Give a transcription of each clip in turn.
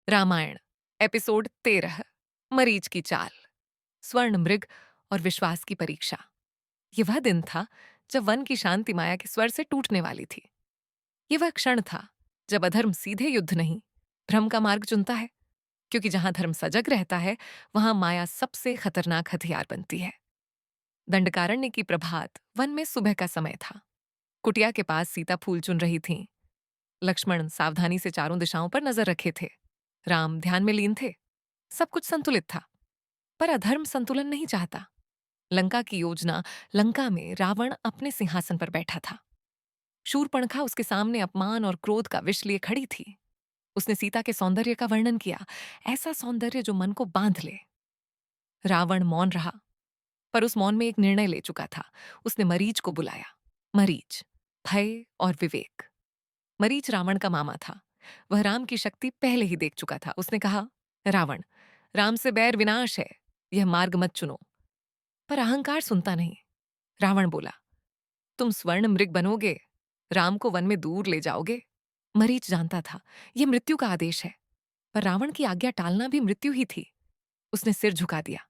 Ramayan episode 13। मरीच की चाल। स्वर्ण मृग और विश्वास की परीक्षा। ये वह दिन था जब वन की शांति माया के स्वर से टूटने वाली थी। ये वह क्षण था जब अधर्म सीधे युद्ध नहीं, भ्रम का मार्ग चुनता है, क्योंकि जहां धर्म सजग रहता है वहां माया सबसे खतरनाक हथियार बनती है। दंडकारण्य की प्रभात वन में सुबह का समय था। कुटिया के पास सीता फूल चुन रही थीं। लक्ष्मण सावधानी से चारों दिशाओं पर नजर रखे थे। राम ध्यान में लीन थे। सब कुछ संतुलित था, पर अधर्म संतुलन नहीं चाहता। लंका की योजना। लंका में रावण अपने सिंहासन पर बैठा था। शूरपणखा उसके सामने अपमान और क्रोध का विष लिए खड़ी थी। उसने सीता के सौंदर्य का वर्णन किया, ऐसा सौंदर्य जो मन को बांध ले। रावण मौन रहा, पर उस मौन में एक निर्णय ले चुका था। उसने मरीच को बुलाया। मरीच, भय और विवेक। मरीच रावण का मामा था। वह राम की शक्ति पहले ही देख चुका था। उसने कहा, रावण, राम से बैर विनाश है, यह मार्ग मत चुनो। पर अहंकार सुनता नहीं। रावण बोला, तुम स्वर्ण मृग बनोगे, राम को वन में दूर ले जाओगे। मरीच जानता था यह मृत्यु का आदेश है, पर रावण की आज्ञा टालना भी मृत्यु ही थी। उसने सिर झुका दिया।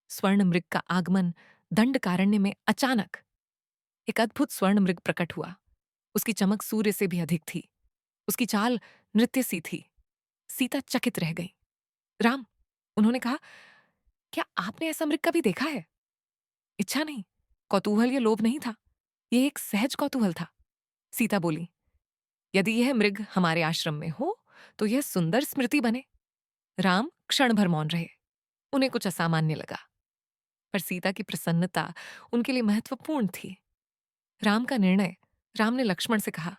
स्वर्ण मृग का आगमन दंडकारण्य में अचानक। एक अद्भुत स्वर्ण मृग प्रकट हुआ। उसकी चमक सूर्य से भी अधिक थी। उसकी चाल नृत्य सी थी। सीता चकित रह गई। राम, उन्होंने कहा, क्या आपने ऐसा मृग कभी देखा है? इच्छा नहीं, कौतूहल या लोभ नहीं था, यह एक सहज कौतूहल था। सीता बोली, यदि यह मृग हमारे आश्रम में हो तो यह सुंदर स्मृति बने। राम क्षण भर मौन रहे। उन्हें कुछ असामान्य लगा, पर सीता की प्रसन्नता उनके लिए महत्वपूर्ण थी। राम का निर्णय। राम ने लक्ष्मण से कहा,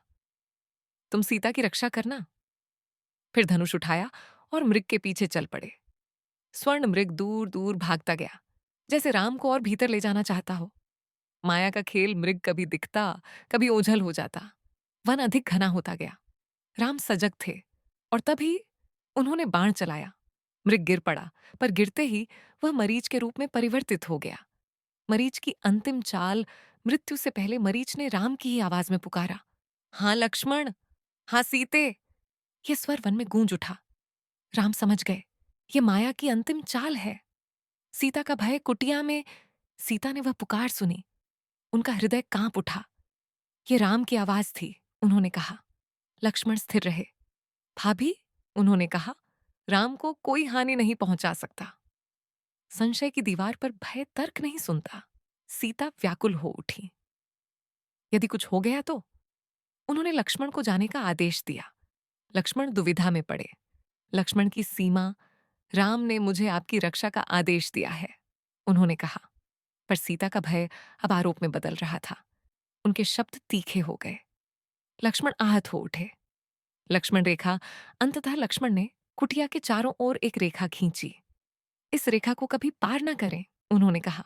तुम सीता की रक्षा करना। फिर धनुष उठाया और मृग के पीछे चल पड़े। स्वर्ण मृग दूर दूर भागता गया, जैसे राम को और भीतर ले जाना चाहता हो। माया का खेल। मृग कभी दिखता, कभी ओझल हो जाता। वन अधिक घना होता गया। राम सजग थे, और तभी उन्होंने बाण चलाया। मृग गिर पड़ा, पर गिरते ही वह मरीच के रूप में परिवर्तित हो गया। मरीच की अंतिम चाल। मृत्यु से पहले मरीच ने राम की ही आवाज में पुकारा, हाँ लक्ष्मण, हाँ सीते। यह स्वर वन में गूंज उठा। राम समझ गए, ये माया की अंतिम चाल है। सीता का भय कुटिया में। सीता ने वह पुकार सुनी। उनका हृदय कांप उठा। ये राम की आवाज थी। उन्होंने कहा, लक्ष्मण स्थिर रहे। भाभी, उन्होंने कहा, राम को कोई हानि नहीं पहुंचा सकता। संशय की दीवार पर भय तर्क नहीं सुनता। सीता व्याकुल हो उठी। यदि कुछ हो गया तो? उन्होंने लक्ष्मण को जाने का आदेश दिया। लक्ष्मण दुविधा में पड़े। लक्ष्मण की सीमा। राम ने मुझे आपकी रक्षा का आदेश दिया है, उन्होंने कहा। पर सीता का भय अब आरोप में बदल रहा था। उनके शब्द तीखे हो गए। लक्ष्मण आहत हो उठे। लक्ष्मण रेखा। अंततः लक्ष्मण ने कुटिया के चारों ओर एक रेखा खींची। इस रेखा को कभी पार न करें, उन्होंने कहा,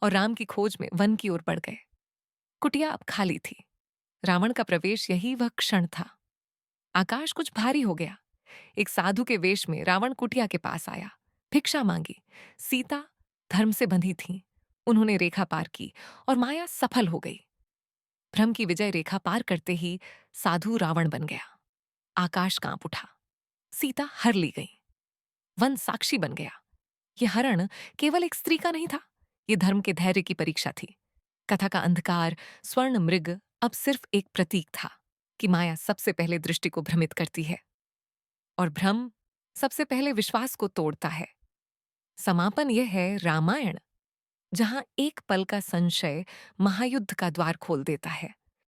और राम की खोज में वन की ओर बढ़ गए। कुटिया अब खाली थी। रावण का प्रवेश यही वह क्षण था। आकाश कुछ भारी हो गया। एक साधु के वेश में रावण कुटिया के पास आया। भिक्षा मांगी। सीता धर्म से बंधी थीं। उन्होंने रेखा पार की और माया सफल हो गई। भ्रम की विजय रेखा पार करते ही साधु रावण बन गया। आकाश कांप उठा। सीता हर ली गई। वन साक्षी बन गया। यह हरण केवल एक स्त्री का नहीं था, यह धर्म के धैर्य की परीक्षा थी। कथा का अंधकार। स्वर्ण मृग अब सिर्फ एक प्रतीक था कि माया सबसे पहले दृष्टि को भ्रमित करती है, और भ्रम सबसे पहले विश्वास को तोड़ता है। समापन यह है रामायण, जहां एक पल का संशय महायुद्ध का द्वार खोल देता है।